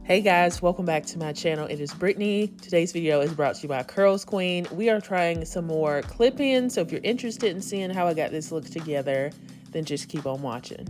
Hey guys, welcome back to my channel. It is Brittany. Today's video is brought to you by Curlsqueen. We are trying some more clip-ins, so if you're interested in seeing how I got this look together, then just keep on watching.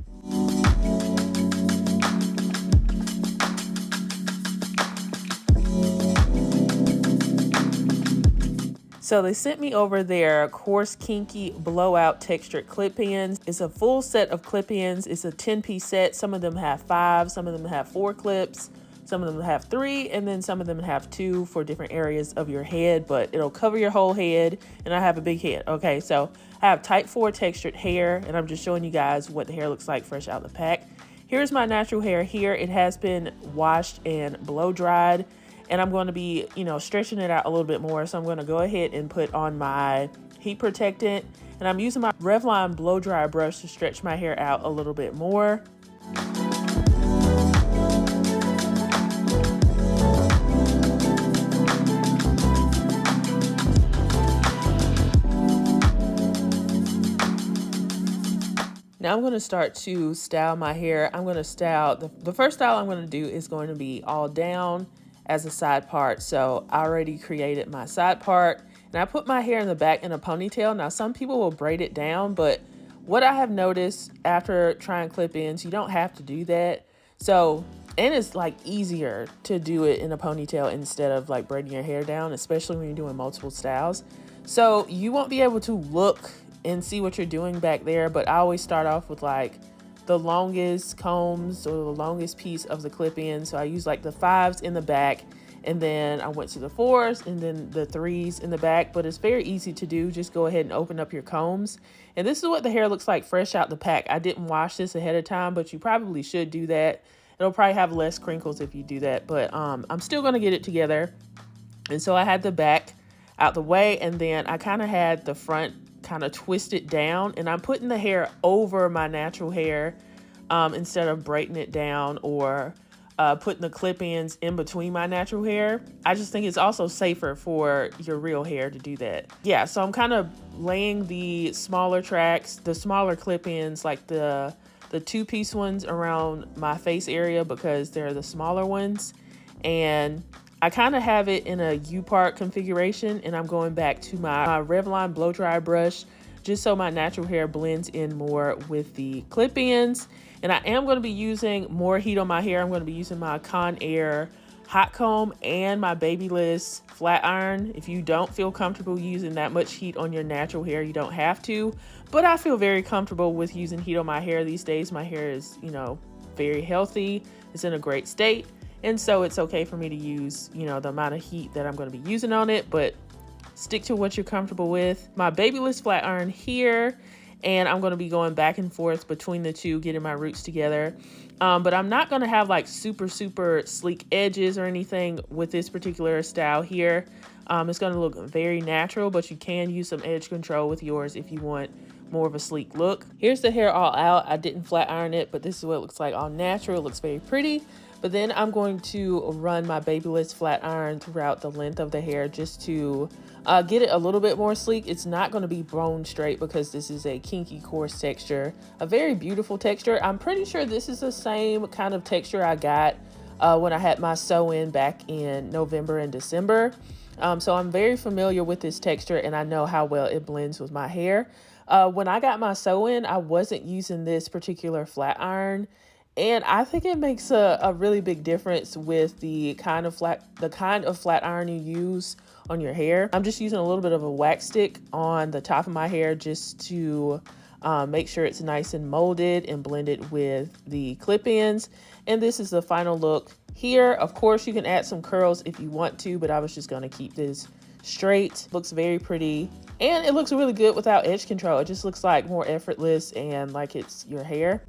So they sent me over their Coarse Kinky Blowout Textured clip-ins. It's a full set of clip-ins. It's a 10-piece set. Some of them have 5, some of them have 4 clips. Some of them have 3, and then some of them have 2 for different areas of your head, but it'll cover your whole head, and I have a big head. Okay, so I have type 4 textured hair, and I'm just showing you guys what the hair looks like fresh out the pack. Here's my natural hair here. It has been washed and blow dried, and I'm going to be, stretching it out a little bit more, so I'm going to go ahead and put on my heat protectant, and I'm using my Revlon blow dry brush to stretch my hair out a little bit more. Now I'm going to start to style my hair. I'm going to style, the first style I'm going to do is going to be all down as a side part. So I already created my side part and I put my hair in the back in a ponytail. Now some people will braid it down, but what I have noticed after trying clip-ins, you don't have to do that. So, and it's like easier to do it in a ponytail instead of like braiding your hair down, especially when you're doing multiple styles. So you won't be able to look and see what you're doing back there, but I always start off with like the longest combs or the longest piece of the clip-in. So I use like the 5s in the back, and then I went to the 4s and then the 3s in the back, but it's very easy to do. Just go ahead and open up your combs. And this is what the hair looks like fresh out the pack. I didn't wash this ahead of time, but you probably should do that. It'll probably have less crinkles if you do that, but I'm still gonna get it together. And so I had the back out the way, and then I kind of had the front kind of twisted down, and I'm putting the hair over my natural hair instead of braiding it down or putting the clip-ins in between my natural hair. I just think it's also safer for your real hair to do that. Yeah, so I'm kind of laying the smaller tracks, the smaller clip-ins, like the 2-piece ones around my face area because they're the smaller ones, and I kind of have it in a U-part configuration, and I'm going back to my Revlon blow dry brush just so my natural hair blends in more with the clip-ins. And I am going to be using more heat on my hair. I'm going to be using my Conair hot comb and my Babyliss flat iron. If you don't feel comfortable using that much heat on your natural hair, you don't have to. But I feel very comfortable with using heat on my hair these days. My hair is, very healthy. It's in a great state. And so it's okay for me to use, the amount of heat that I'm going to be using on it, but stick to what you're comfortable with. My Babyliss flat iron here, and I'm going to be going back and forth between the two, getting my roots together. But I'm not going to have like super sleek edges or anything with this particular style here. It's going to look very natural, but you can use some edge control with yours if you want more of a sleek look. Here's the hair all out. I didn't flat iron it, but this is what it looks like all natural. It looks very pretty. But then I'm going to run my Babyliss flat iron throughout the length of the hair just to get it a little bit more sleek. It's not going to be bone straight because this is a kinky coarse texture, a very beautiful texture. I'm pretty sure this is the same kind of texture I got when I had my sew-in back in November and December. So I'm very familiar with this texture, and I know how well it blends with my hair. When I got my sew-in, I wasn't using this particular flat iron. And I think it makes a really big difference with the kind of flat iron you use on your hair. I'm just using a little bit of a wax stick on the top of my hair just to make sure it's nice and molded and blended with the clip-ins. And this is the final look here. Of course, you can add some curls if you want to, but I was just going to keep this straight. Looks very pretty, and it looks really good without edge control. It just looks like more effortless and like it's your hair.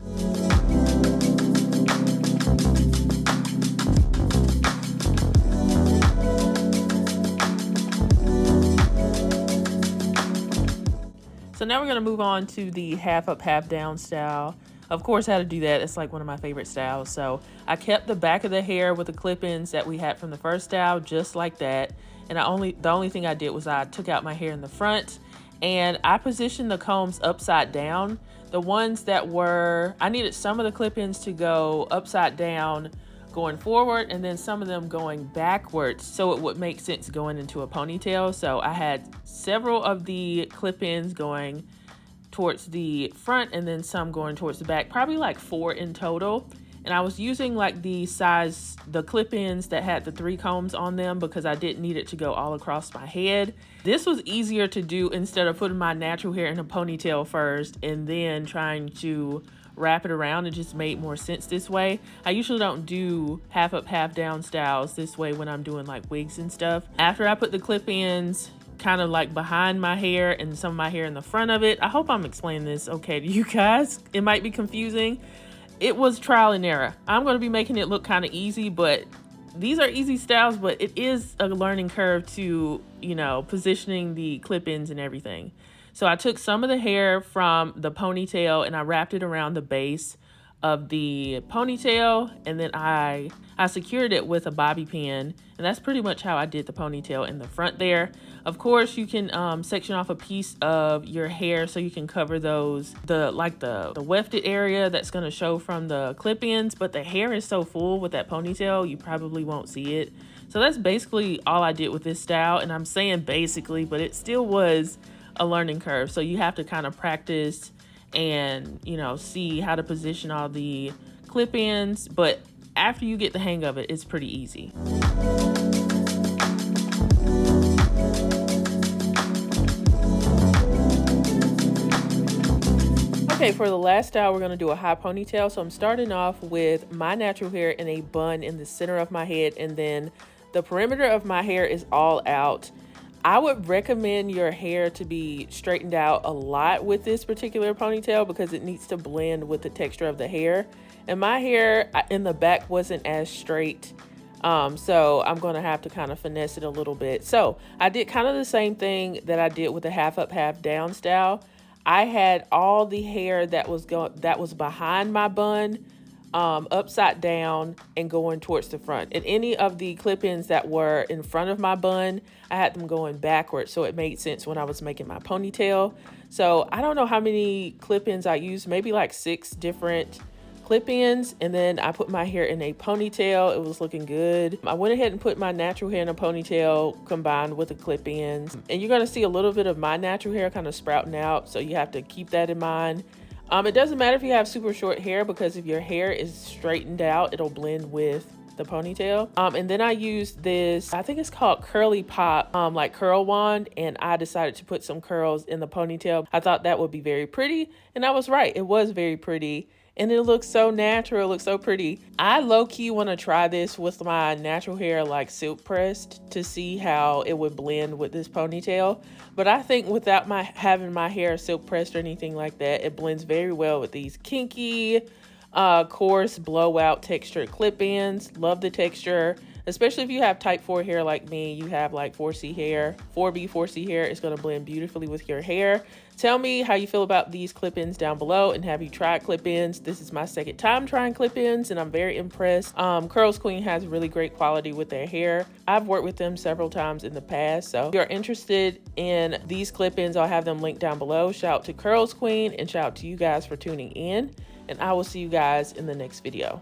So now we're going to move on to the half up, half down style. Of course, how to do that. It's like one of my favorite styles. So I kept the back of the hair with the clip-ins that we had from the first style, just like that. And the only thing I did was I took out my hair in the front and I positioned the combs upside down. The ones that I needed some of the clip-ins to go upside down going forward and then some of them going backwards, so it would make sense going into a ponytail. So I had several of the clip-ins going towards the front and then some going towards the back, probably like 4 in total. And I was using like the clip-ins that had the 3 combs on them because I didn't need it to go all across my head. This was easier to do instead of putting my natural hair in a ponytail first and then trying to wrap it around. It just made more sense this way. I usually don't do half up, half down styles this way when I'm doing like wigs and stuff. After I put the clip-ins kind of like behind my hair and some of my hair in the front of it, I hope I'm explaining this okay to you guys. It might be confusing. It was trial and error. I'm going to be making it look kind of easy, but these are easy styles, but it is a learning curve to, you know, positioning the clip-ins and everything. So I took some of the hair from the ponytail and I wrapped it around the base of the ponytail, and then I secured it with a bobby pin, and that's pretty much how I did the ponytail in the front there. Of course, you can section off a piece of your hair so you can cover those, the wefted area that's going to show from the clip-ins, but the hair is so full with that ponytail, you probably won't see it. So that's basically all I did with this style, and I'm saying basically, but it still was a learning curve. So you have to kind of practice and, you know, see how to position all the clip-ins, but after you get the hang of it, it's pretty easy. Okay, for the last style, we're going to do a high ponytail. So I'm starting off with my natural hair in a bun in the center of my head, and then the perimeter of my hair is all out. I would recommend your hair to be straightened out a lot with this particular ponytail because it needs to blend with the texture of the hair. And my hair in the back wasn't as straight, so I'm going to have to kind of finesse it a little bit. So I did kind of the same thing that I did with the half up, half down style. I had all the hair that was behind my bun upside down and going towards the front, and any of the clip-ins that were in front of my bun, I had them going backwards, so it made sense when I was making my ponytail. So I don't know how many clip-ins I used, maybe like 6 different clip-ins, and then I put my hair in a ponytail. It was looking good. I went ahead and put my natural hair in a ponytail combined with the clip-ins, and you're going to see a little bit of my natural hair kind of sprouting out, so you have to keep that in mind. It doesn't matter if you have super short hair, because if your hair is straightened out, it'll blend with the ponytail. And then I used this, I think it's called Curly Pop, like curl wand, and I decided to put some curls in the ponytail. I thought that would be very pretty, and I was right. It was very pretty, and it looks so natural. It looks so pretty. I low-key want to try this with my natural hair like silk pressed to see how it would blend with this ponytail. But I think without having my hair silk pressed or anything like that, it blends very well with these kinky coarse blowout textured clip-ins. Love the texture, especially if you have type 4 hair like me. You have like 4C hair, 4B, 4C hair. It's going to blend beautifully with your hair. Tell me how you feel about these clip-ins down below, and have you tried clip-ins? This is my second time trying clip-ins, and I'm very impressed. Curlsqueen has really great quality with their hair. I've worked with them several times in the past, so if you're interested in these clip-ins, I'll have them linked down below. Shout out to Curlsqueen, and shout out to you guys for tuning in, and I will see you guys in the next video.